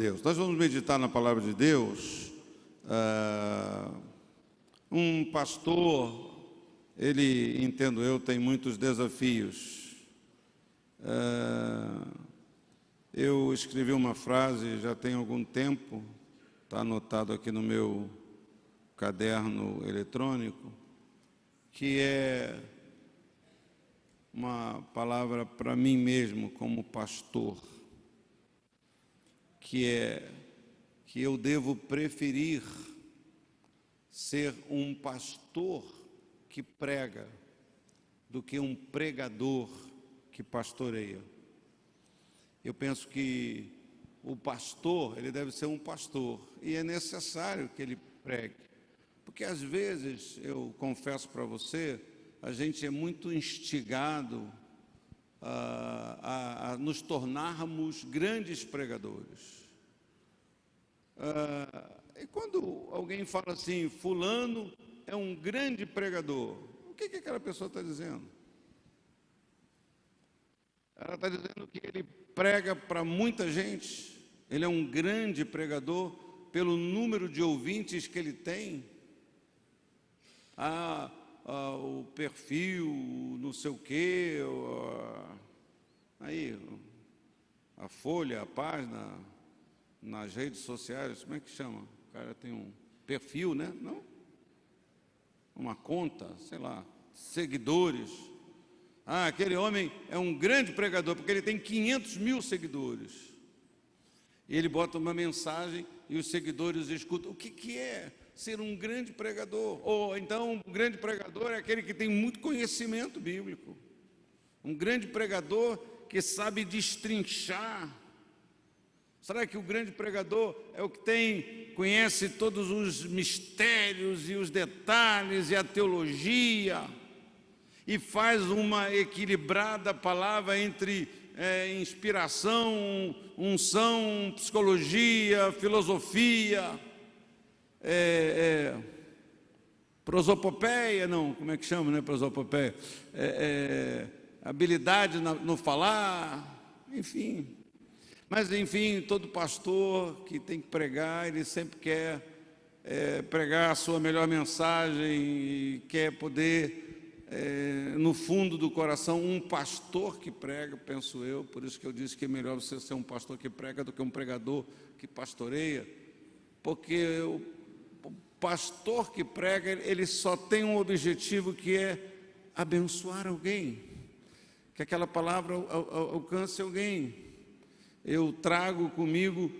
Deus. Nós vamos meditar na palavra de Deus. Um pastor, ele, entendo eu, tem muitos desafios. Eu escrevi uma frase já tem algum tempo, está anotado aqui no meu caderno eletrônico, que é uma palavra para mim mesmo como pastor, que é que eu devo preferir ser um pastor que prega do que um pregador que pastoreia. Eu penso que o pastor, ele deve ser um pastor, e é necessário que ele pregue, porque às vezes, eu confesso para você, a gente é muito instigado a nos tornarmos grandes pregadores. E quando alguém fala assim, fulano é um grande pregador, o que aquela pessoa está dizendo? Ela está dizendo que ele prega para muita gente, ele é um grande pregador pelo número de ouvintes que ele tem, o perfil, não sei o quê, aí, a folha, a página, nas redes sociais, como é que chama? O cara tem um perfil, né? Não? Uma conta, sei lá, seguidores. Aquele homem é um grande pregador, porque ele tem 500 mil seguidores. E ele bota uma mensagem e os seguidores escutam. O que é ser um grande pregador? Ou então, um grande pregador é aquele que tem muito conhecimento bíblico. Um grande pregador que sabe destrinchar. Será que o grande pregador é o que conhece todos os mistérios e os detalhes e a teologia e faz uma equilibrada palavra entre inspiração, unção, psicologia, filosofia, prosopopeia, não, como é que chama, né, prosopopeia? Habilidade no falar, enfim. Mas, enfim, todo pastor que tem que pregar, ele sempre quer pregar a sua melhor mensagem e quer poder, no fundo do coração, um pastor que prega, penso eu, por isso que eu disse que é melhor você ser um pastor que prega do que um pregador que pastoreia, porque o pastor que prega, ele só tem um objetivo, que é abençoar alguém, que aquela palavra alcance alguém. Eu trago comigo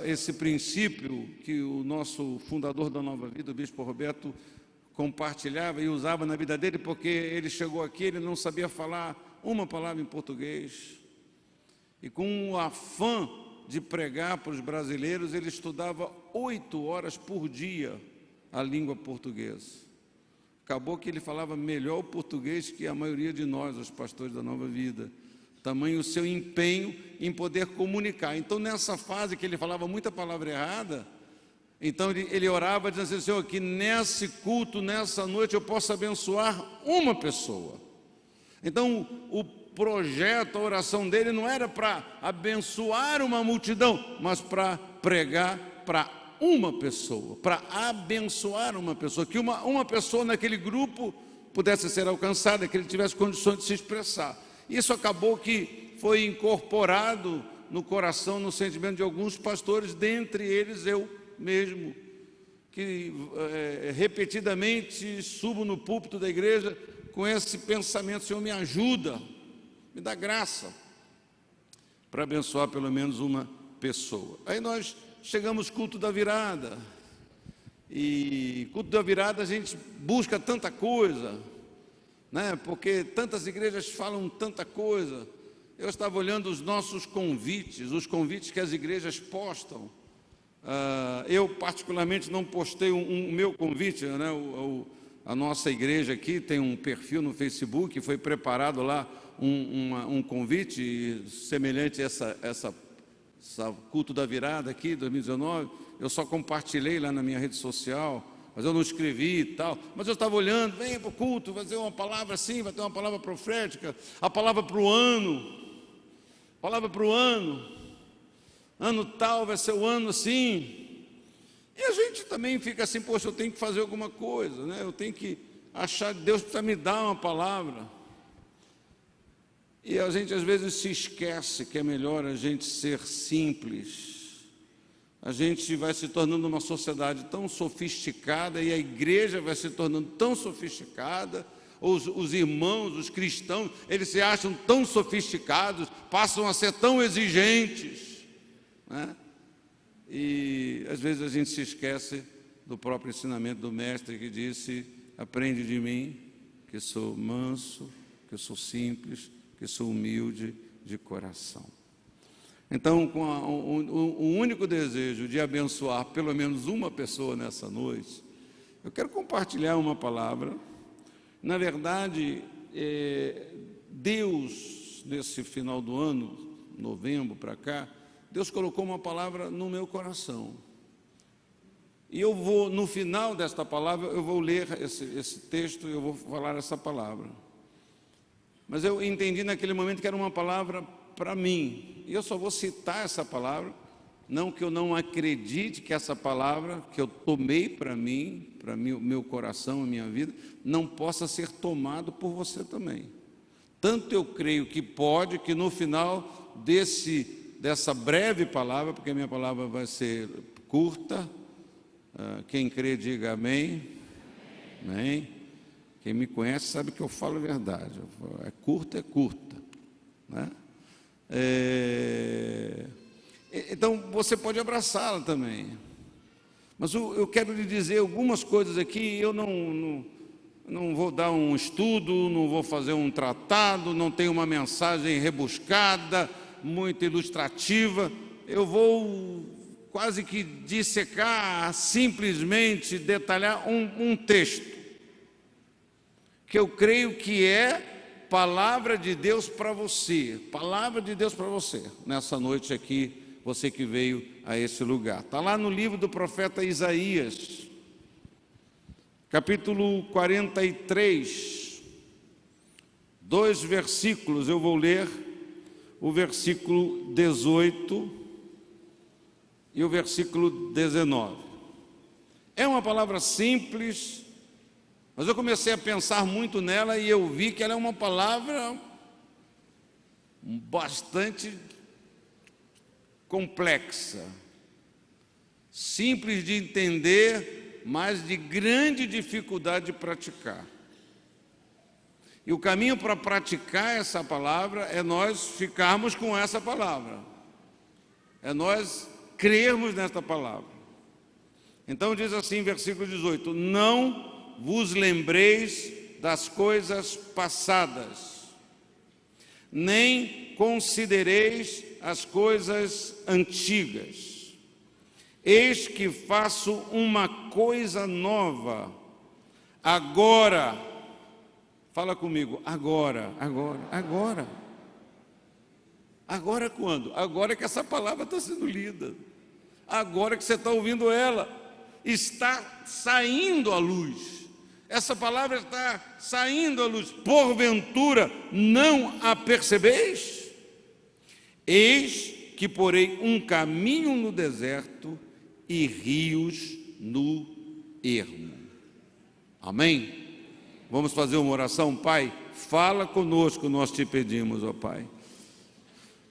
esse princípio que o nosso fundador da Nova Vida, o bispo Roberto, compartilhava e usava na vida dele, porque ele chegou aqui, ele não sabia falar uma palavra em português, e com o afã de pregar para os brasileiros, ele estudava 8 horas por dia a língua portuguesa. Acabou que ele falava melhor o português que a maioria de nós, os pastores da Nova Vida. Tamanho o seu empenho em poder comunicar. Então, nessa fase que ele falava muita palavra errada, então ele orava dizendo assim: Senhor, que nesse culto, nessa noite, eu possa abençoar uma pessoa. Então, o projeto, a oração dele não era para abençoar uma multidão, mas para pregar para uma pessoa, para abençoar uma pessoa, que uma pessoa naquele grupo pudesse ser alcançada, que ele tivesse condições de se expressar. Isso acabou que foi incorporado no coração, no sentimento de alguns pastores, dentre eles eu mesmo, que repetidamente subo no púlpito da igreja com esse pensamento: Senhor, me ajuda, me dá graça para abençoar pelo menos uma pessoa. Aí nós chegamos ao culto da virada, e culto da virada a gente busca tanta coisa, né? Porque tantas igrejas falam tanta coisa. Eu estava olhando os nossos convites, os convites que as igrejas postam. Eu particularmente não postei o meu convite, né? A nossa igreja aqui tem um perfil no Facebook, foi preparado lá um convite semelhante a essa culto da virada aqui, 2019. Eu só compartilhei lá na minha rede social, mas eu não escrevi e tal. Mas eu estava olhando: venha para o culto, vai ter uma palavra assim, vai ter uma palavra profética, a palavra para o ano, ano tal vai ser o ano assim. E a gente também fica assim, poxa, eu tenho que fazer alguma coisa, né? Eu tenho que achar, Deus precisa me dar uma palavra. E a gente às vezes se esquece que é melhor a gente ser simples. A gente vai se tornando uma sociedade tão sofisticada e a igreja vai se tornando tão sofisticada. Os irmãos, os cristãos, eles se acham tão sofisticados, passam a ser tão exigentes, né? E às vezes a gente se esquece do próprio ensinamento do mestre que disse: aprende de mim, que sou manso, que sou simples, que sou humilde de coração. Então, com o único desejo de abençoar pelo menos uma pessoa nessa noite, eu quero compartilhar uma palavra. Na verdade, Deus, nesse final do ano, novembro para cá, Deus colocou uma palavra no meu coração. E eu vou, no final desta palavra, eu vou ler esse texto e eu vou falar essa palavra. Mas eu entendi naquele momento que era uma palavra para mim. E eu só vou citar essa palavra, não que eu não acredite que essa palavra que eu tomei para mim, o meu coração, a minha vida, não possa ser tomado por você também. Tanto eu creio que pode, que no final dessa breve palavra, porque a minha palavra vai ser curta, quem crê diga amém. Amém. Quem me conhece sabe que eu falo a verdade. É curta, né? Então você pode abraçá-la também. Mas eu quero lhe dizer algumas coisas aqui. Eu não vou dar um estudo, não vou fazer um tratado, não tenho uma mensagem rebuscada, muito ilustrativa. Eu vou quase que dissecar, simplesmente detalhar um texto que eu creio que é palavra de Deus para você, palavra de Deus para você, nessa noite aqui, você que veio a esse lugar. Está lá no livro do profeta Isaías, capítulo 43, 2 versículos, eu vou ler o versículo 18 e o versículo 19. É uma palavra simples, mas eu comecei a pensar muito nela e eu vi que ela é uma palavra bastante complexa, simples de entender, mas de grande dificuldade de praticar. E o caminho para praticar essa palavra é nós ficarmos com essa palavra, é nós crermos nesta palavra. Então diz assim, versículo 18: não vos lembreis das coisas passadas, nem considereis as coisas antigas. Eis que faço uma coisa nova, agora. Fala comigo, agora. Agora quando? Agora que essa palavra está sendo lida, agora que você está ouvindo ela, está saindo à luz. Essa palavra está saindo à luz. Porventura não a percebeis? Eis que porei um caminho no deserto e rios no ermo. Amém? Vamos fazer uma oração. Pai, fala conosco, nós te pedimos, ó Pai.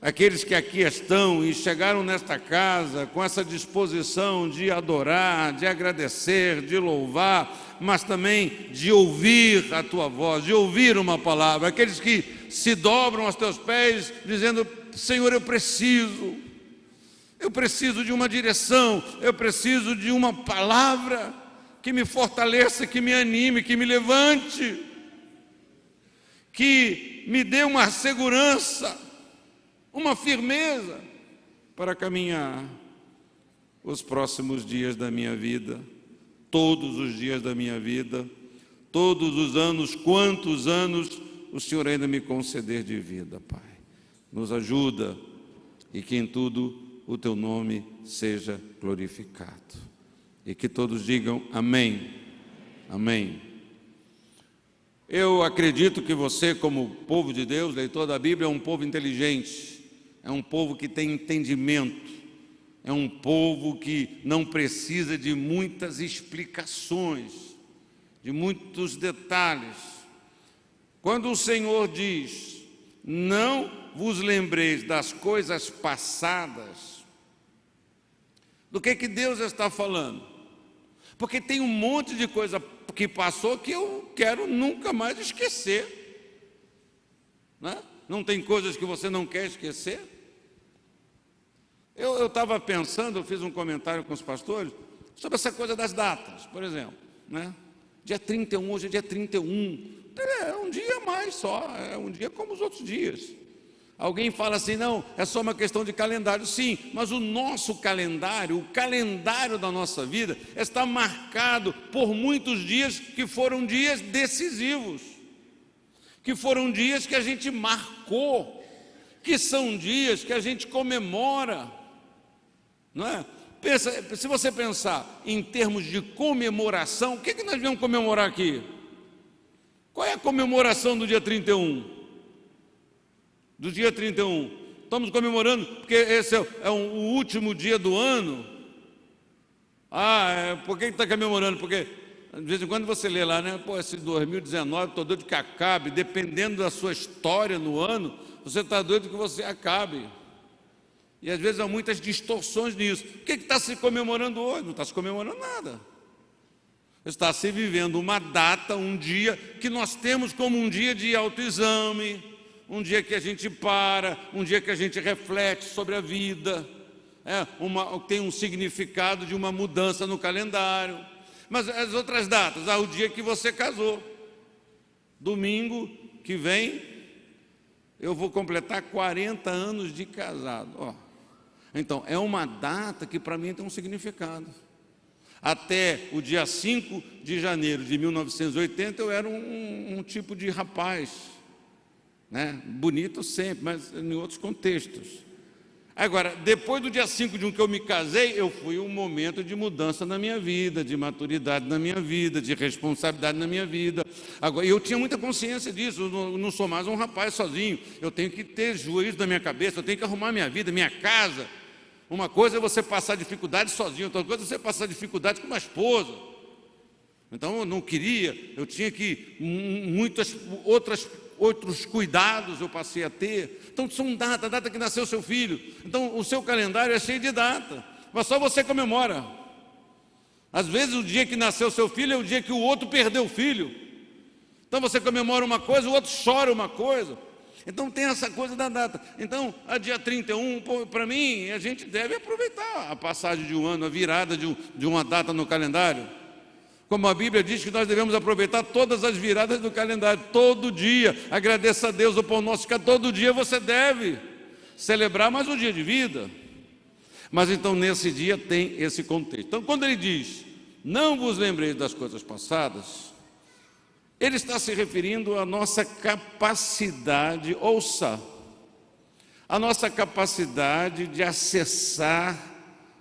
Aqueles que aqui estão e chegaram nesta casa com essa disposição de adorar, de agradecer, de louvar, mas também de ouvir a Tua voz, de ouvir uma palavra. Aqueles que se dobram aos Teus pés dizendo: Senhor, eu preciso de uma direção, eu preciso de uma palavra que me fortaleça, que me anime, que me levante, que me dê uma segurança, uma firmeza para caminhar os próximos dias da minha vida, todos os dias da minha vida, todos os anos, quantos anos o Senhor ainda me conceder de vida, Pai. Nos ajuda e que em tudo o Teu nome seja glorificado. E que todos digam amém, amém. Eu acredito que você, como povo de Deus, leitor da Bíblia, é um povo inteligente, é um povo que tem entendimento, é um povo que não precisa de muitas explicações, de muitos detalhes. Quando o Senhor diz, não vos lembreis das coisas passadas, do que Deus está falando? Porque tem um monte de coisa que passou que eu quero nunca mais esquecer, né? Não tem coisas que você não quer esquecer? Eu estava pensando, eu fiz um comentário com os pastores sobre essa coisa das datas, por exemplo, né? Dia 31, hoje é dia 31, é um dia a mais só, é um dia como os outros dias. Alguém fala assim, não, é só uma questão de calendário. Sim, mas o nosso calendário, o calendário da nossa vida, está marcado por muitos dias que foram dias decisivos, que foram dias que a gente marcou, que são dias que a gente comemora, não é? Pensa, se você pensar em termos de comemoração, o que nós vamos comemorar aqui? Qual é a comemoração do dia 31? Do dia 31, estamos comemorando, porque esse é o último dia do ano. Por que está comemorando? Porque, de vez em quando você lê lá, né? Pô, esse 2019, estou doido que acabe, dependendo da sua história no ano, você está doido que você acabe. E às vezes há muitas distorções nisso. O que está se comemorando hoje? Não está se comemorando nada. Está se vivendo uma data, um dia, que nós temos como um dia de autoexame, um dia que a gente para, um dia que a gente reflete sobre a vida, tem um significado de uma mudança no calendário. Mas as outras datas, o dia que você casou, domingo que vem, eu vou completar 40 anos de casado. Então, é uma data que para mim tem um significado. Até o dia 5 de janeiro de 1980, eu era um tipo de rapaz, né? Bonito sempre, mas em outros contextos. Agora, depois do dia 5 de 1 que eu me casei, eu fui um momento de mudança na minha vida, de maturidade na minha vida, de responsabilidade na minha vida. Agora, eu tinha muita consciência disso, eu não sou mais um rapaz sozinho, eu tenho que ter juízo na minha cabeça, eu tenho que arrumar minha vida, minha casa. Uma coisa é você passar dificuldade sozinho, outra coisa é você passar dificuldade com uma esposa. Então, eu não queria, eu tinha que outros cuidados eu passei a ter. Então são data que nasceu seu filho. Então o seu calendário é cheio de data, mas só você comemora. Às vezes o dia que nasceu seu filho é o dia que o outro perdeu o filho. Então você comemora uma coisa, o outro chora uma coisa. Então tem essa coisa da data. Então a dia 31, para mim, a gente deve aproveitar a passagem de um ano, a virada de uma data no calendário. Como a Bíblia diz que nós devemos aproveitar todas as viradas do calendário, todo dia. Agradeça a Deus o pão nosso, que todo dia você deve celebrar mais um dia de vida. Mas então nesse dia tem esse contexto. Então quando ele diz, não vos lembreis das coisas passadas, ele está se referindo à nossa capacidade, ouça, a nossa capacidade de acessar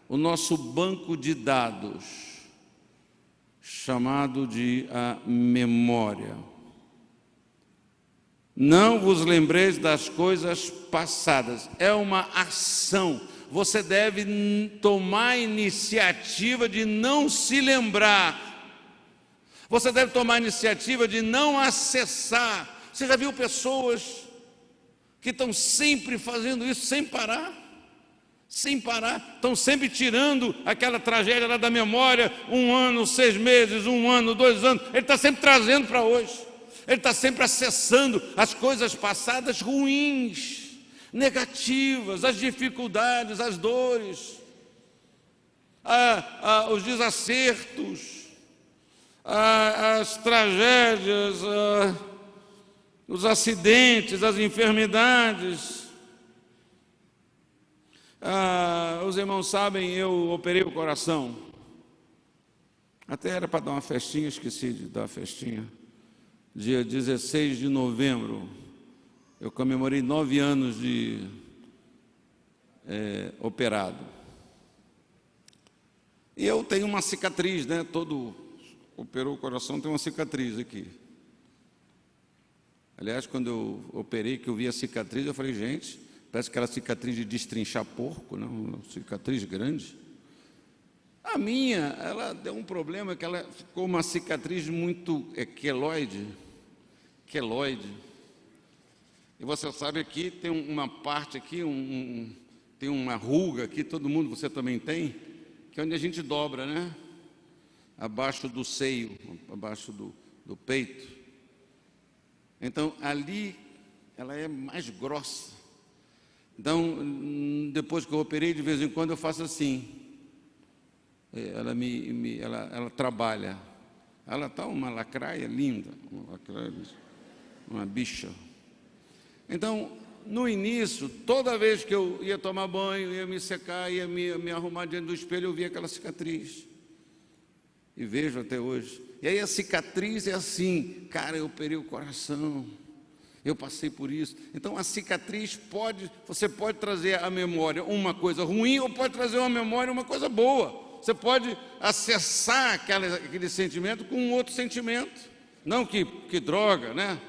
o nosso banco de dados, chamado de a memória. Não vos lembreis das coisas passadas. É uma ação. Você deve tomar a iniciativa de não se lembrar. Você deve tomar a iniciativa de não acessar. Você já viu pessoas que estão sempre fazendo isso sem parar? Sem parar, estão sempre tirando aquela tragédia lá da memória, 1 ano, 6 meses, 1 ano, 2 anos, ele está sempre trazendo para hoje, ele está sempre acessando as coisas passadas ruins, negativas, as dificuldades, as dores, os desacertos, as tragédias, os acidentes, as enfermidades. Os irmãos sabem, eu operei o coração. Até era para dar uma festinha, esqueci de dar a festinha. Dia 16 de novembro, eu comemorei 9 anos de operado. E eu tenho uma cicatriz, né? Todo operou o coração tem uma cicatriz aqui. Aliás, quando eu operei, que eu vi a cicatriz, eu falei, gente, Parece aquela cicatriz de destrinchar porco, não? Uma cicatriz grande. A minha, ela deu um problema, que ela ficou uma cicatriz muito queloide. E você sabe aqui, tem uma parte aqui, tem uma ruga aqui, todo mundo, você também tem, que é onde a gente dobra, né? Abaixo do seio, abaixo do peito. Então, ali, ela é mais grossa. Então, depois que eu operei, de vez em quando eu faço assim. Ela trabalha. Ela está uma lacraia linda, uma bicha. Então, no início, toda vez que eu ia tomar banho, ia me secar, ia me arrumar diante do espelho, eu via aquela cicatriz. E vejo até hoje. E aí a cicatriz é assim, cara, eu operei o coração, eu passei por isso. Então a cicatriz você pode trazer à memória uma coisa ruim ou pode trazer à memória uma coisa boa. Você pode acessar aquele sentimento com um outro sentimento. Não que droga, né?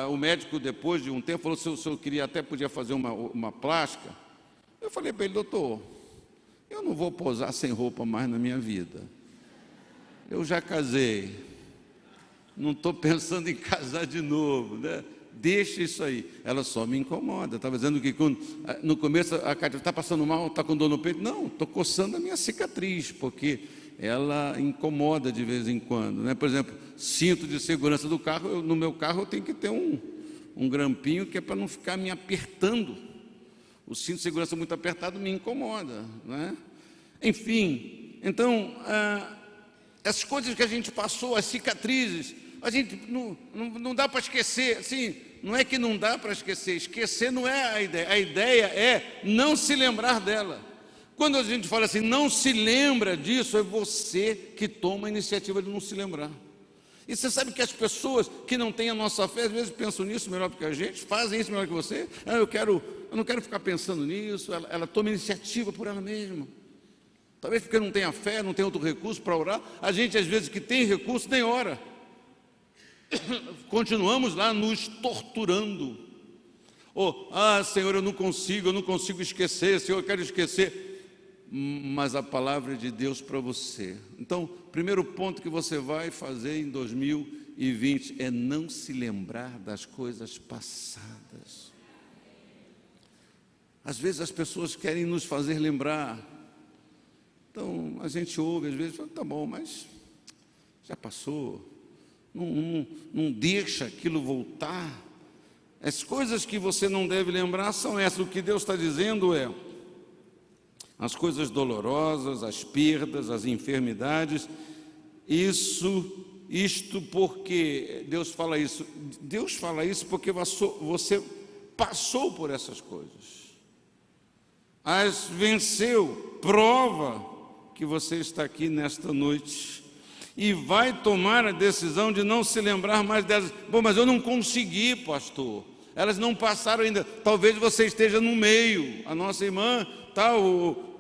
O médico, depois de um tempo, falou se eu queria, até podia fazer uma plástica. Eu falei para ele, doutor, eu não vou posar sem roupa mais na minha vida. Eu já casei, não estou pensando em casar de novo, né? Deixa isso aí. Ela só me incomoda. Estava dizendo que no começo a Cátia está passando mal, está com dor no peito. Não, estou coçando a minha cicatriz, porque ela incomoda de vez em quando, né? Por exemplo, cinto de segurança do carro, no meu carro eu tenho que ter um grampinho que é para não ficar me apertando. O cinto de segurança muito apertado me incomoda, né? Enfim, então, as coisas que a gente passou, as cicatrizes, a gente não dá para esquecer, assim, não é que não dá para esquecer não é a ideia é não se lembrar dela. Quando a gente fala assim, não se lembra disso, é você que toma a iniciativa de não se lembrar. E você sabe que as pessoas que não têm a nossa fé, às vezes pensam nisso melhor do que a gente, fazem isso melhor que você. Eu não quero ficar pensando nisso, ela toma iniciativa por ela mesma. Talvez porque não tenha fé, não tem outro recurso para orar. A gente, às vezes, que tem recurso, nem ora. Continuamos lá nos torturando. Senhor, eu não consigo esquecer, Senhor, eu quero esquecer. Mas a palavra é de Deus para você. Então, primeiro ponto que você vai fazer em 2020 é não se lembrar das coisas passadas. Às vezes as pessoas querem nos fazer lembrar. Então, a gente ouve, às vezes, fala, tá bom, mas já passou. Não deixa aquilo voltar. As coisas que você não deve lembrar são essas. O que Deus está dizendo é as coisas dolorosas, as perdas, as enfermidades. Isto porque Deus fala isso. Deus fala isso porque você passou por essas coisas. As venceu, prova que você está aqui nesta noite e vai tomar a decisão de não se lembrar mais delas. Bom, mas eu não consegui, pastor. Elas não passaram ainda. Talvez você esteja no meio. A nossa irmã,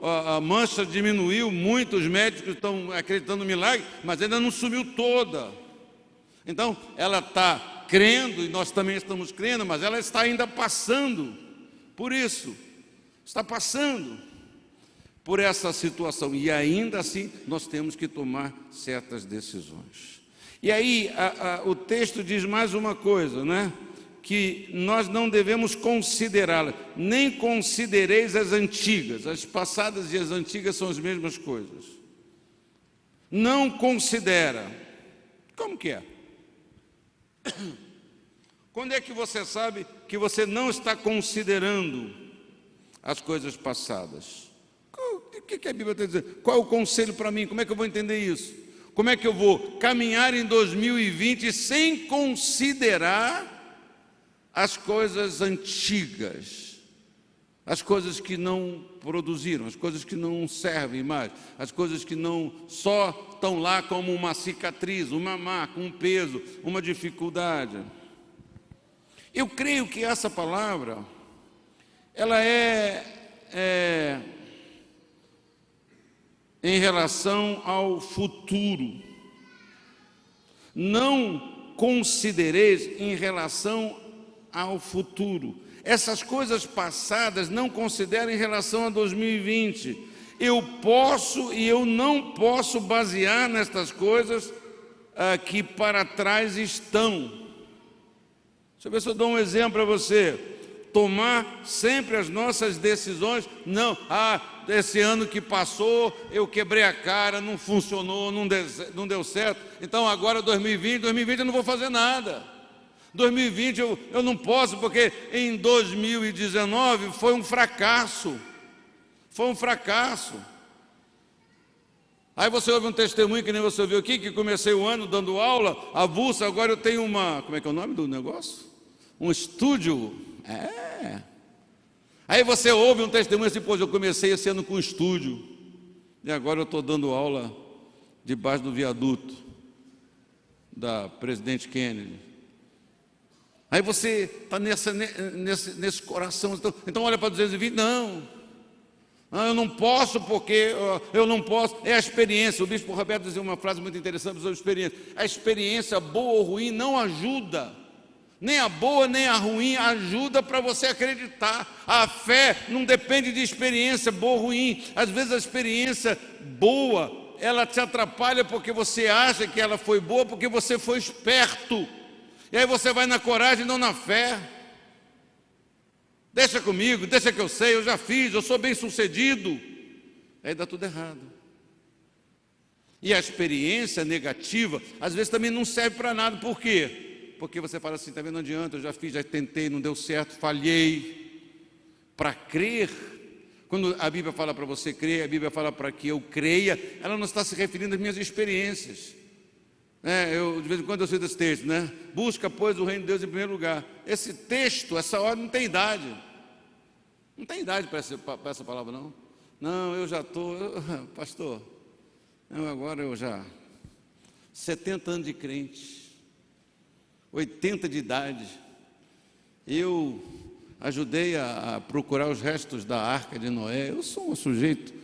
a mancha diminuiu muito, os médicos estão acreditando no milagre, mas ainda não sumiu toda. Então, ela está crendo, e nós também estamos crendo, mas ela está ainda passando por isso. Está passando por essa situação, e ainda assim nós temos que tomar certas decisões. E aí o texto diz mais uma coisa, né? Que nós não devemos considerá-la, nem considereis as antigas. As passadas e as antigas são as mesmas coisas. Não considera. Como que é? Quando é que você sabe que você não está considerando as coisas passadas? O que a Bíblia está dizendo? Qual é o conselho para mim? Como é que eu vou entender isso? Como é que eu vou caminhar em 2020 sem considerar as coisas antigas, as coisas que não produziram, as coisas que não servem mais, as coisas que não só estão lá como uma cicatriz, uma marca, um peso, uma dificuldade? Eu creio que essa palavra, ela é em relação ao futuro. Não considereis em relação ao futuro. essas coisas passadas não considero em relação a 2020. Eu posso e eu não posso basear nestas coisas que para trás estão. Deixa eu ver se eu dou um exemplo para você. Tomar sempre as nossas decisões. Não, esse ano que passou, eu quebrei a cara, não funcionou, não deu certo. Então agora 2020 eu não vou fazer nada. 2020 eu não posso, porque em 2019 foi um fracasso. Foi um fracasso. Aí você ouve um testemunho, que nem você ouviu aqui, que comecei o ano dando aula, avulsa, agora eu tenho como é que é o nome do negócio? Um estúdio. Aí você ouve um testemunho assim, eu comecei esse ano com um estúdio, e agora eu estou dando aula debaixo do viaduto da Presidente Kennedy. Aí você está nesse coração, então olha para 220, não. Eu não posso porque eu não posso. É a experiência. O bispo Roberto dizia uma frase muito interessante sobre a experiência. A experiência, boa ou ruim, não ajuda. Nem a boa nem a ruim ajuda para você acreditar. A fé não depende de experiência boa ou ruim. Às vezes a experiência boa, ela te atrapalha porque você acha que ela foi boa, porque você foi esperto. E aí você vai na coragem, não na fé. Deixa comigo, deixa que eu sei, eu já fiz, eu sou bem sucedido. Aí dá tudo errado. E a experiência negativa, às vezes também não serve para nada. Por quê? Porque você fala assim, está vendo, não adianta, eu já fiz, já tentei, não deu certo, falhei. Para crer, quando a Bíblia fala para você crer, a Bíblia fala para que eu creia, ela não está se referindo às minhas experiências. De vez em quando eu cito esse texto, né? Busca, pois, o reino de Deus em primeiro lugar. Esse texto, essa ordem não tem idade. Não tem idade para essa palavra, não. Não, eu já estou, pastor, agora eu já, 70 anos de crente, 80 de idade, eu ajudei a procurar os restos da Arca de Noé, eu sou um sujeito.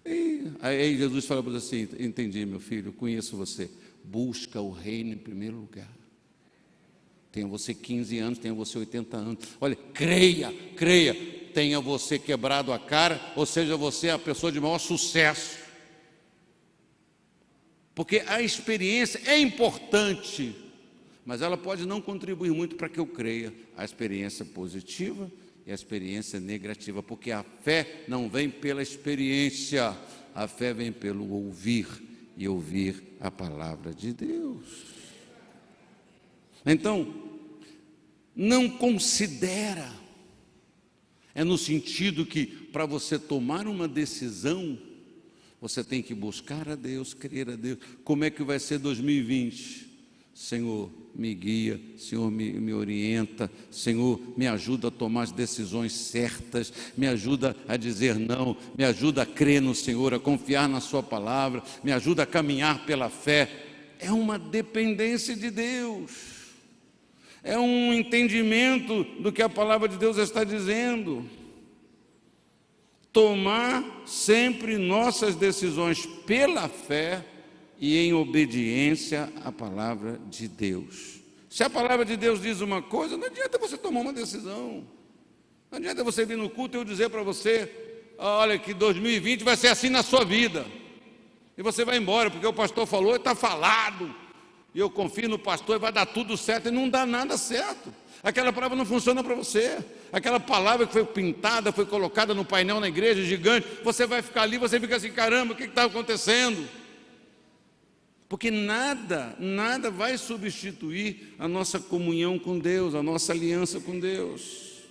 E aí Jesus fala para você assim, entendi, meu filho, conheço você, busca o reino em primeiro lugar. Tenha você 15 anos, tenha você 80 anos, olha, creia, tenha você quebrado a cara, ou seja, você é a pessoa de maior sucesso. Porque a experiência é importante, mas ela pode não contribuir muito para que eu creia. A experiência positiva e a experiência negativa, porque a fé não vem pela experiência, a fé vem pelo ouvir, e ouvir a palavra de Deus. Então, não considera, é no sentido que para você tomar uma decisão, você tem que buscar a Deus, crer a Deus. Como é que vai ser 2020? Senhor, me guia, Senhor, me orienta, Senhor, me ajuda a tomar as decisões certas, me ajuda a dizer não, me ajuda a crer no Senhor, a confiar na sua palavra, me ajuda a caminhar pela fé. É uma dependência de Deus. É um entendimento do que a palavra de Deus está dizendo. Tomar sempre nossas decisões pela fé e em obediência à palavra de Deus. Se a palavra de Deus diz uma coisa, não adianta você tomar uma decisão. Não adianta você vir no culto e eu dizer para você, olha, que 2020 vai ser assim na sua vida. E você vai embora, porque o pastor falou, está falado. E eu confio no pastor e vai dar tudo certo, e não dá nada certo. Aquela palavra não funciona para você. Aquela palavra que foi pintada, foi colocada no painel na igreja, gigante, você vai ficar ali, você fica assim, caramba, o que está acontecendo? Porque nada vai substituir a nossa comunhão com Deus, a nossa aliança com Deus.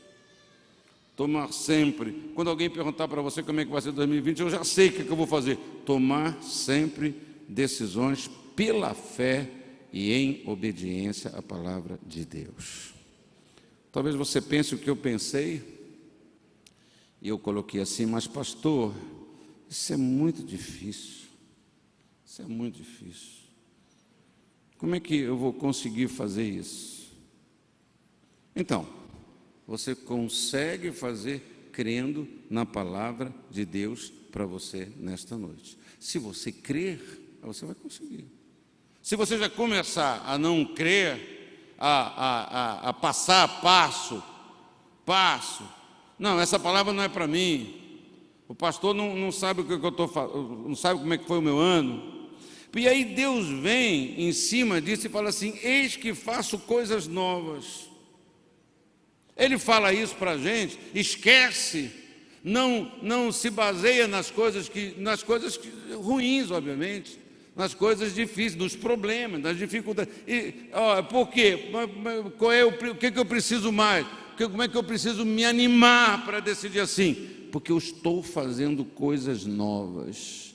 Tomar sempre, quando alguém perguntar para você como é que vai ser 2020, eu já sei o que eu vou fazer. Tomar sempre decisões pela fé e em obediência à palavra de Deus. Talvez você pense o que eu pensei, e eu coloquei assim, mas pastor, isso é muito difícil, isso é muito difícil. Como é que eu vou conseguir fazer isso? Então, você consegue fazer crendo na palavra de Deus para você nesta noite. Se você crer, você vai conseguir. Se você já começar a não crer, a passar passo. Não, essa palavra não é para mim. O pastor não sabe o que eu estou falando, não sabe como é que foi o meu ano. E aí Deus vem em cima disso e fala assim: eis que faço coisas novas. Ele fala isso para a gente, esquece, não se baseia nas coisas ruins, obviamente, nas coisas difíceis, nos problemas, nas dificuldades. Por quê? O que eu preciso mais? Como é que eu preciso me animar para decidir assim? Porque eu estou fazendo coisas novas.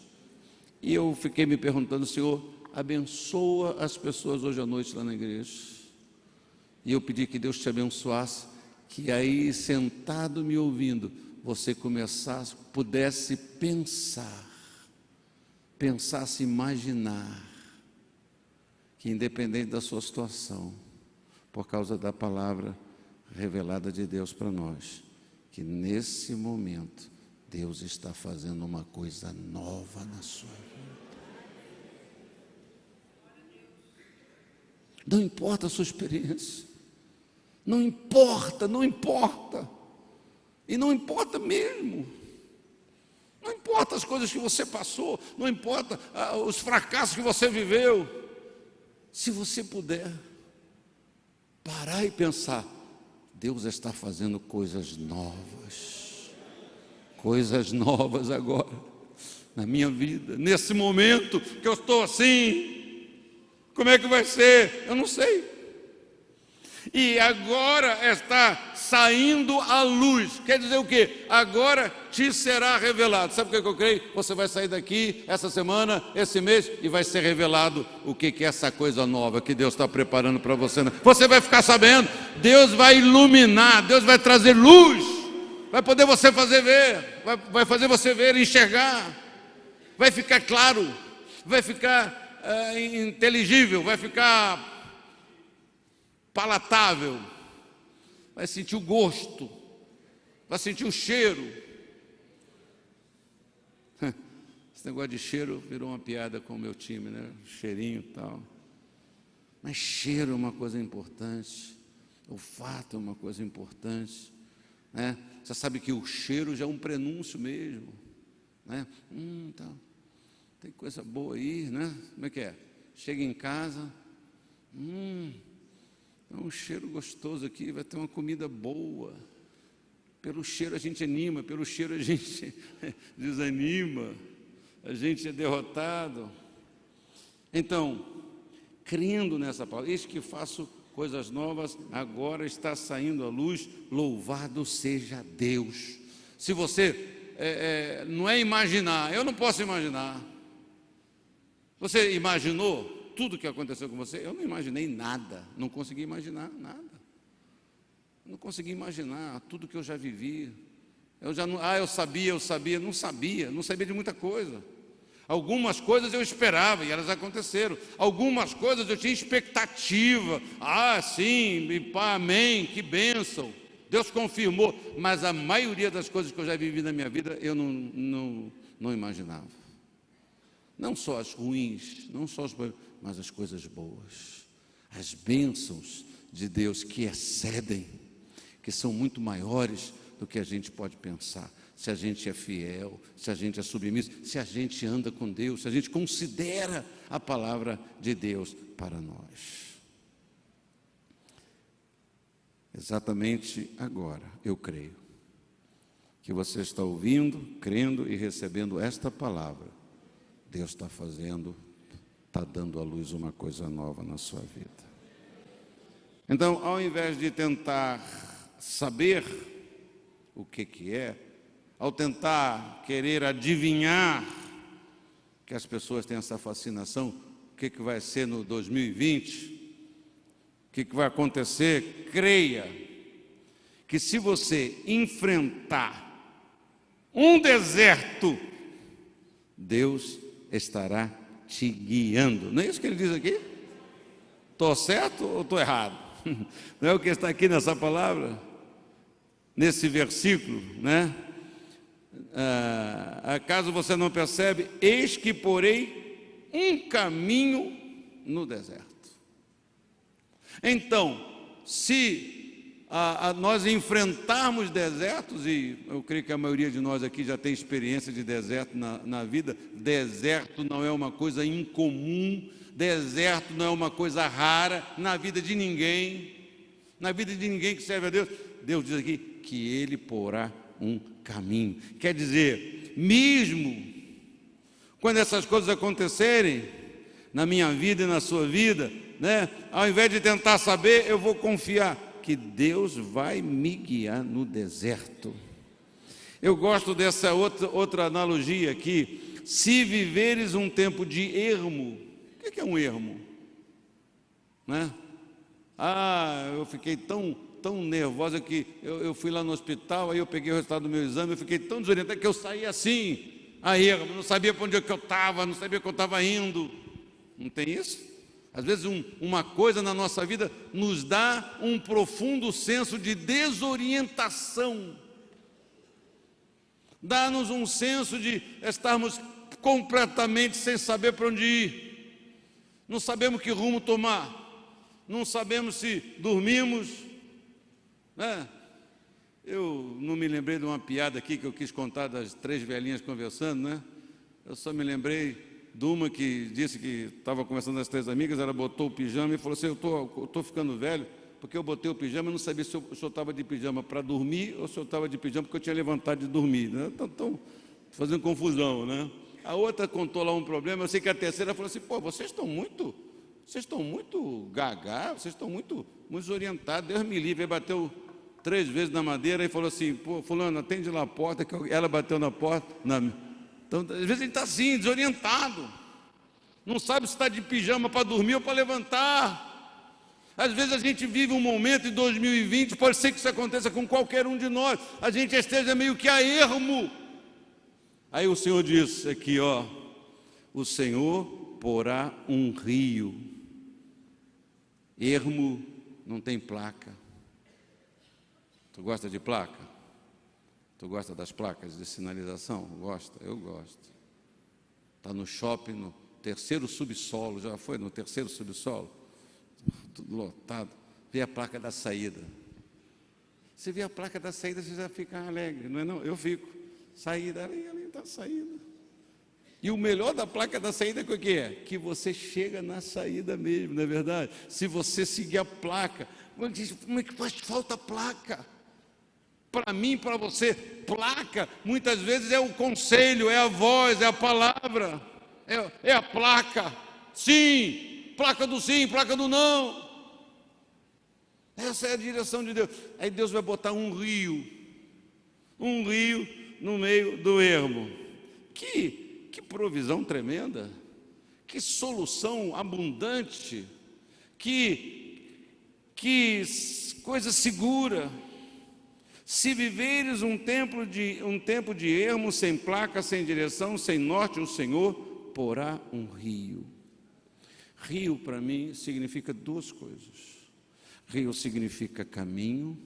E eu fiquei me perguntando: Senhor, abençoa as pessoas hoje à noite lá na igreja. E eu pedi que Deus te abençoasse, que aí sentado me ouvindo, você pudesse pensasse, imaginar, que independente da sua situação, por causa da palavra revelada de Deus para nós, que nesse momento Deus está fazendo uma coisa nova na sua vida. Não importa a sua experiência, não importa, e não importa mesmo. Não importa as coisas que você passou, não importa os fracassos que você viveu. Se você puder parar e pensar: Deus está fazendo coisas novas agora, na minha vida, nesse momento que eu estou assim. Como é que vai ser? Eu não sei. E agora está saindo à luz. Quer dizer o quê? Agora te será revelado. Sabe o que eu creio? Você vai sair daqui essa semana, esse mês, e vai ser revelado o que é essa coisa nova que Deus está preparando para você. Você vai ficar sabendo. Deus vai iluminar, Deus vai trazer luz, vai poder você fazer ver, vai fazer você ver, enxergar, vai ficar claro, vai ficar inteligível, vai ficar palatável, vai sentir o gosto, vai sentir o cheiro. Esse negócio de cheiro virou uma piada com o meu time, né? Cheirinho e tal. Mas cheiro é uma coisa importante, olfato é uma coisa importante, né? Você sabe que o cheiro já é um prenúncio mesmo, né? Então, tem coisa boa aí, né? Como é que é? Chega em casa, um cheiro gostoso aqui, vai ter uma comida boa. Pelo cheiro a gente anima, pelo cheiro a gente desanima, a gente é derrotado. Então, crendo nessa palavra, eis que faço coisas novas, agora está saindo à luz, louvado seja Deus. Se você não é imaginar, eu não posso imaginar. Você imaginou tudo que aconteceu com você? Eu não imaginei nada, não consegui imaginar nada. Não consegui imaginar tudo que eu já vivi. Eu sabia, não sabia de muita coisa. Algumas coisas eu esperava e elas aconteceram. Algumas coisas eu tinha expectativa. Sim, amém, que bênção. Deus confirmou. Mas a maioria das coisas que eu já vivi na minha vida, eu não imaginava. Não só as ruins, mas as coisas boas. As bênçãos de Deus que excedem, que são muito maiores do que a gente pode pensar. Se a gente é fiel, se a gente é submisso, se a gente anda com Deus, se a gente considera a palavra de Deus para nós. Exatamente agora, eu creio que você está ouvindo, crendo e recebendo esta palavra. Deus está dando à luz uma coisa nova na sua vida. Então, ao invés de tentar saber o que é, ao tentar querer adivinhar, que as pessoas têm essa fascinação, o que vai ser no 2020, o que vai acontecer, creia que se você enfrentar um deserto, Deus estará te guiando. Não é isso que ele diz aqui? Estou certo ou estou errado? Não é o que está aqui nessa palavra? Nesse versículo, né? Acaso você não percebe? Eis que porei um caminho no deserto. Então, se nós enfrentarmos desertos, e eu creio que a maioria de nós aqui já tem experiência de deserto na vida, deserto não é uma coisa incomum, deserto não é uma coisa rara na vida de ninguém que serve a Deus. Deus diz aqui que Ele porá um caminho. Quer dizer, mesmo quando essas coisas acontecerem na minha vida e na sua vida, né, ao invés de tentar saber, eu vou confiar que Deus vai me guiar no deserto. Eu gosto dessa outra analogia aqui. Se viveres um tempo de ermo, o que é um ermo? Né? Eu fiquei tão nervosa que eu fui lá no hospital, aí eu peguei o resultado do meu exame, eu fiquei tão desorientado que eu saí assim, a ermo, não sabia para onde é que eu estava, não sabia que eu estava indo. Não tem isso? Às vezes uma coisa na nossa vida nos dá um profundo senso de desorientação. Dá-nos um senso de estarmos completamente sem saber para onde ir. Não sabemos que rumo tomar. Não sabemos se dormimos, né? Eu não me lembrei de uma piada aqui que eu quis contar das 3 velhinhas conversando, né? Eu só me lembrei de uma que disse que estava conversando com as 3 amigas, ela botou o pijama e falou assim: eu estou ficando velho, porque eu botei o pijama e não sabia se eu estava de pijama para dormir ou se eu estava de pijama porque eu tinha levantado de dormir, né? Estão fazendo confusão, né? A outra contou lá um problema, eu sei que a terceira falou assim: pô, vocês estão muito gaga, vocês estão muito desorientados, Deus me livre. Aí bateu 3 vezes na madeira e falou assim: pô, fulano, atende lá a porta, que ela bateu na porta, Então, às vezes ele está assim, desorientado, não sabe se está de pijama para dormir ou para levantar. Às vezes a gente vive um momento em 2020, pode ser que isso aconteça com qualquer um de nós, a gente esteja meio que a ermo. Aí o Senhor diz aqui, o Senhor porá um rio. Ermo não tem placa. Tu gosta de placa? Tu gosta das placas de sinalização? Gosta? Eu gosto. Está no shopping, no 3º subsolo, já foi no 3º subsolo? Tudo lotado. Vê a placa da saída. Você vê a placa da saída, você já fica alegre, não é não? Eu fico. Saída, ali está a saída. E o melhor da placa da saída é o que é? Que você chega na saída mesmo, não é verdade? Se você seguir a placa, como é que faz falta placa? Para mim, para você, placa, muitas vezes é o conselho, é a voz, é a palavra, é a placa. Sim, placa do não. Essa é a direção de Deus. Aí Deus vai botar um rio no meio do ermo. Que provisão tremenda, que solução abundante, que coisa segura. Se viveres um tempo de ermo, sem placa, sem direção, sem norte, o Senhor porá um rio. Rio, para mim, significa 2 coisas. Rio significa caminho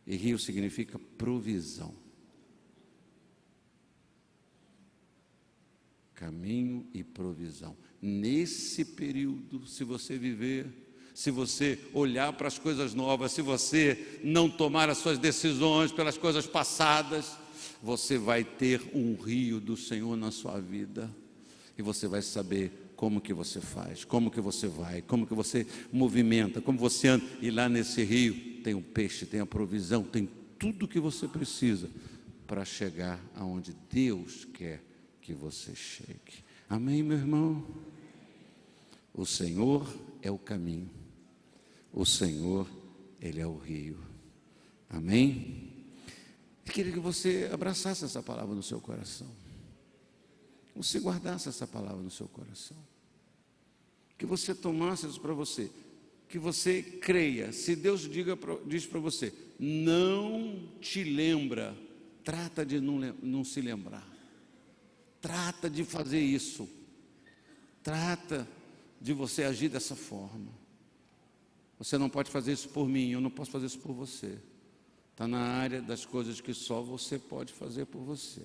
e rio significa provisão. Caminho e provisão. Nesse período, se você viver, se você olhar para as coisas novas, se você não tomar as suas decisões pelas coisas passadas, você vai ter um rio do Senhor na sua vida, e você vai saber como que você faz, como que você vai, como que você movimenta, como você anda, e lá nesse rio tem o peixe, tem a provisão, tem tudo o que você precisa para chegar aonde Deus quer que você chegue. Amém, meu irmão? O Senhor é o caminho. O Senhor, Ele é o rio. Amém? Eu queria que você abraçasse essa palavra no seu coração. Você guardasse essa palavra no seu coração. Que você tomasse isso para você. Que você creia. Se Deus diz para você, não te lembra, trata de não se lembrar. Trata de fazer isso. Trata de você agir dessa forma. Você não pode fazer isso por mim, eu não posso fazer isso por você. Está na área das coisas que só você pode fazer por você.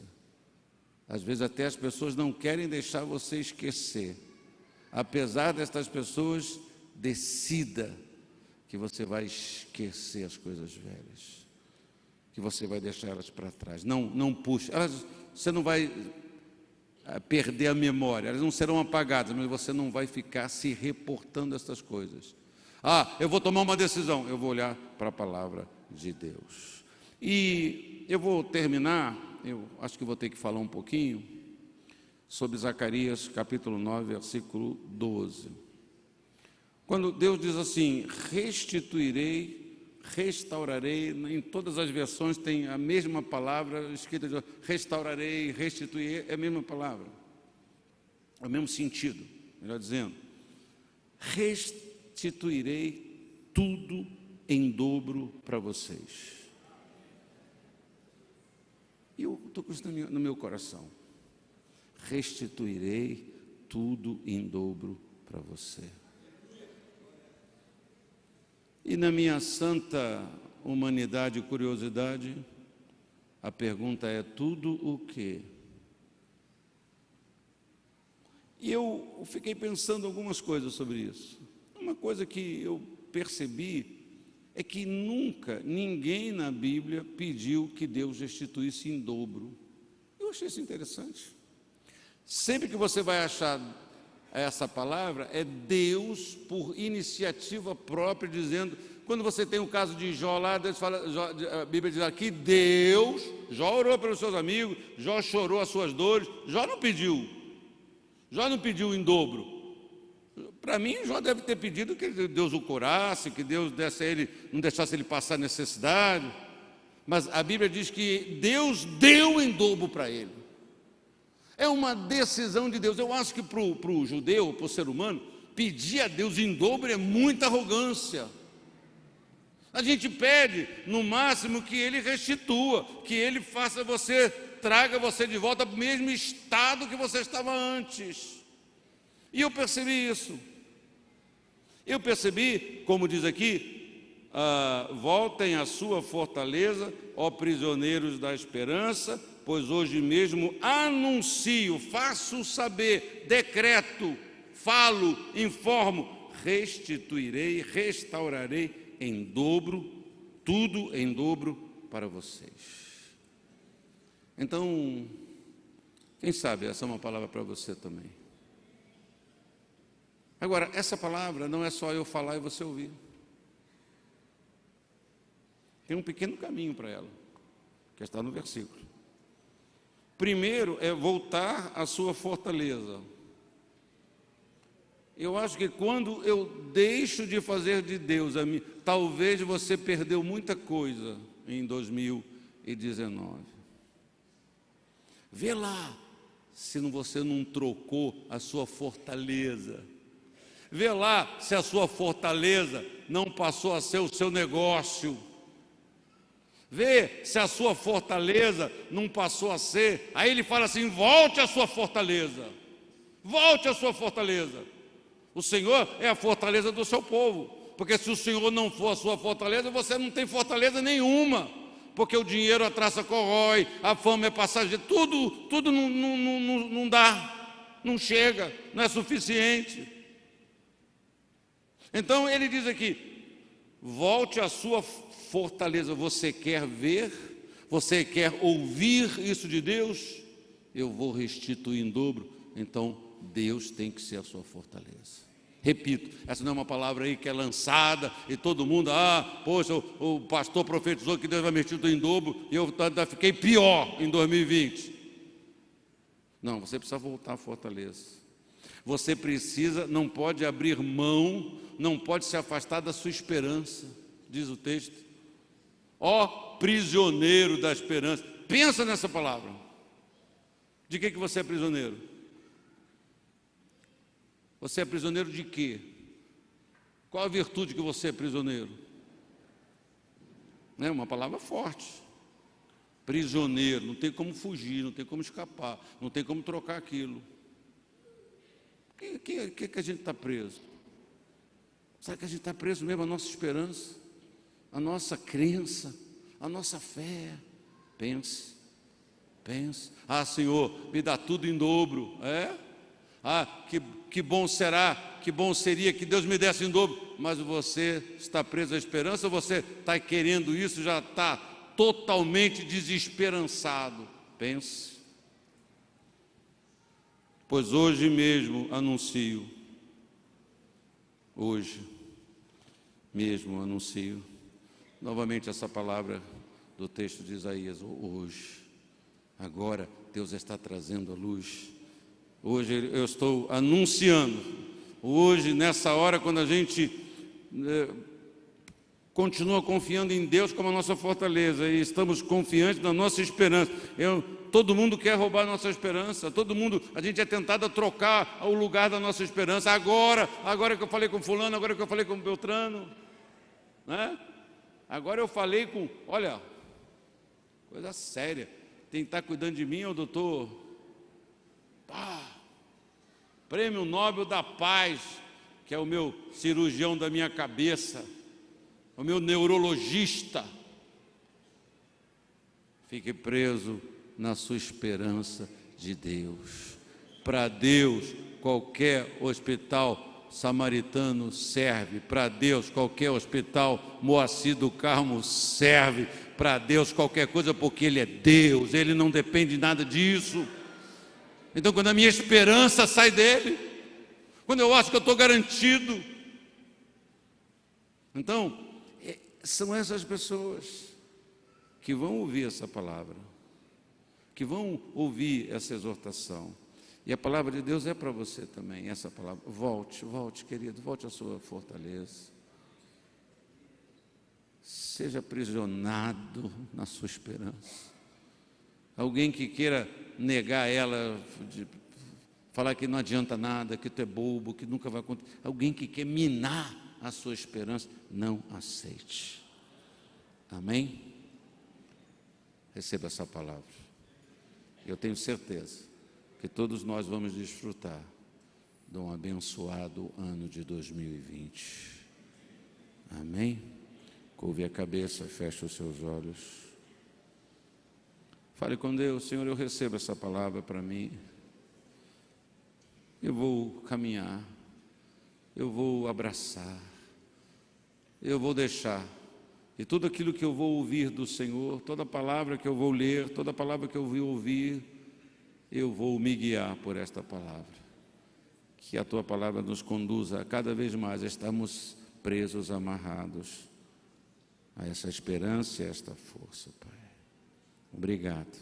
Às vezes até as pessoas não querem deixar você esquecer. Apesar destas pessoas decida que você vai esquecer as coisas velhas, que você vai deixar elas para trás. Não puxe. Você não vai perder a memória, elas não serão apagadas, mas você não vai ficar se reportando a essas coisas. Eu vou tomar uma decisão, eu vou olhar para a palavra de Deus. E eu vou terminar, eu acho que vou ter que falar um pouquinho sobre Zacarias capítulo 9, versículo 12. Quando Deus diz assim: restituirei, restaurarei, em todas as versões tem a mesma palavra escrita de restaurarei, restituir, é a mesma palavra, é o mesmo sentido, melhor dizendo, restituirei tudo em dobro para vocês. E eu estou com isso no meu coração. Restituirei tudo em dobro para você. E na minha santa humanidade e curiosidade, a pergunta é: tudo o quê? E eu fiquei pensando algumas coisas sobre isso. Uma coisa que eu percebi é que nunca ninguém na Bíblia pediu que Deus restituísse em dobro. Eu achei isso interessante. Sempre que você vai achar essa palavra, é Deus, por iniciativa própria, dizendo. Quando você tem o caso de Jó lá, Deus fala, a Bíblia diz aqui: Deus, Jó orou pelos seus amigos, Jó chorou as suas dores, Jó não pediu em dobro. Para mim, Jó deve ter pedido que Deus o curasse, que Deus desse a ele, não deixasse ele passar necessidade, mas a Bíblia diz que Deus deu em dobro para ele. É uma decisão de Deus. Eu acho que para o judeu, para o ser humano, pedir a Deus em dobro é muita arrogância. A gente pede, no máximo, que Ele restitua, que Ele faça você, traga você de volta para o mesmo estado que você estava antes. E eu percebi isso. Eu percebi, como diz aqui, voltem à sua fortaleza, ó prisioneiros da esperança, pois hoje mesmo anuncio, faço saber, decreto, falo, informo, restituirei, restaurarei em dobro, tudo em dobro para vocês. Então, quem sabe essa é uma palavra para você também. Agora, essa palavra não é só eu falar e você ouvir. Tem um pequeno caminho para ela, que está no versículo. Primeiro é voltar à sua fortaleza. Eu acho que quando eu deixo de fazer de Deus a mim, talvez você perdeu muita coisa em 2019. Vê lá se você não trocou a sua fortaleza. Vê lá se a sua fortaleza não passou a ser o seu negócio. Vê se a sua fortaleza não passou a ser. Aí ele fala assim: volte à sua fortaleza. Volte à sua fortaleza. O Senhor é a fortaleza do seu povo. Porque se o Senhor não for a sua fortaleza, você não tem fortaleza nenhuma. Porque o dinheiro, a traça corrói, a fama é passageira, tudo não dá, não chega, não é suficiente. Então ele diz aqui: volte à sua fortaleza. Você quer ver? Você quer ouvir isso de Deus? Eu vou restituir em dobro. Então Deus tem que ser a sua fortaleza. Repito, essa não é uma palavra aí que é lançada e todo mundo, poxa, o pastor profetizou que Deus vai restituir em dobro e eu ainda fiquei pior em 2020. Não, você precisa voltar à fortaleza. Você precisa, não pode abrir mão, não pode se afastar da sua esperança, diz o texto. Ó prisioneiro da esperança. Pensa nessa palavra. De que você é prisioneiro? Você é prisioneiro de quê? Qual a virtude que você é prisioneiro? É uma palavra forte. Prisioneiro, não tem como fugir, não tem como escapar, não tem como trocar aquilo. Que a gente está preso? Sabe que a gente está preso mesmo? A nossa esperança, a nossa crença, a nossa fé. Pense. Senhor, me dá tudo em dobro. Ah, que bom será, que bom seria que Deus me desse em dobro. Mas você está preso à esperança, ou você está querendo isso, já está totalmente desesperançado? Pense. Pois hoje mesmo anuncio, novamente essa palavra do texto de Isaías, hoje, agora Deus está trazendo a luz. Hoje eu estou anunciando, hoje nessa hora, quando a gente continua confiando em Deus como a nossa fortaleza, e estamos confiantes na nossa esperança. Todo mundo quer roubar a nossa esperança, a gente é tentado a trocar o lugar da nossa esperança. Agora que eu falei com fulano, agora que eu falei com Beltrano, né? Agora eu falei com, olha, coisa séria, quem está cuidando de mim é o doutor, Prêmio Nobel da Paz, que é o meu cirurgião da minha cabeça, o meu neurologista. Fique preso na sua esperança de Deus. Para Deus, qualquer hospital samaritano serve. Para Deus, qualquer hospital Moacir do Carmo serve. Para Deus, qualquer coisa, porque Ele é Deus, Ele não depende de nada disso. Então, quando a minha esperança sai dEle, quando eu acho que eu estou garantido, então, são essas pessoas que vão ouvir essa palavra, que vão ouvir essa exortação. E a palavra de Deus é para você também, essa palavra. Volte, querido, volte à sua fortaleza. Seja aprisionado na sua esperança. Alguém que queira negar ela, falar que não adianta nada, que tu é bobo, que nunca vai acontecer. Alguém que quer minar a sua esperança, não aceite. Amém? Receba essa palavra. Eu tenho certeza que todos nós vamos desfrutar de um abençoado ano de 2020. Amém? Curve a cabeça, feche os seus olhos. Fale com Deus: Senhor, eu recebo essa palavra para mim. Eu vou caminhar, eu vou abraçar, eu vou deixar. E tudo aquilo que eu vou ouvir do Senhor, toda palavra que eu vou ler, toda palavra que eu vou ouvir, eu vou me guiar por esta palavra. Que a Tua palavra nos conduza a cada vez mais a estarmos presos, amarrados a essa esperança e a esta força, Pai. Obrigado,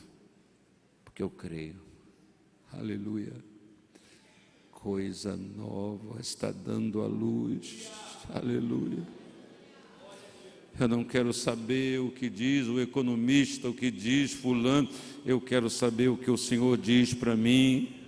porque eu creio. Aleluia. Coisa nova está dando à luz. Aleluia. Eu não quero saber o que diz o economista, o que diz fulano. Eu quero saber o que o Senhor diz para mim.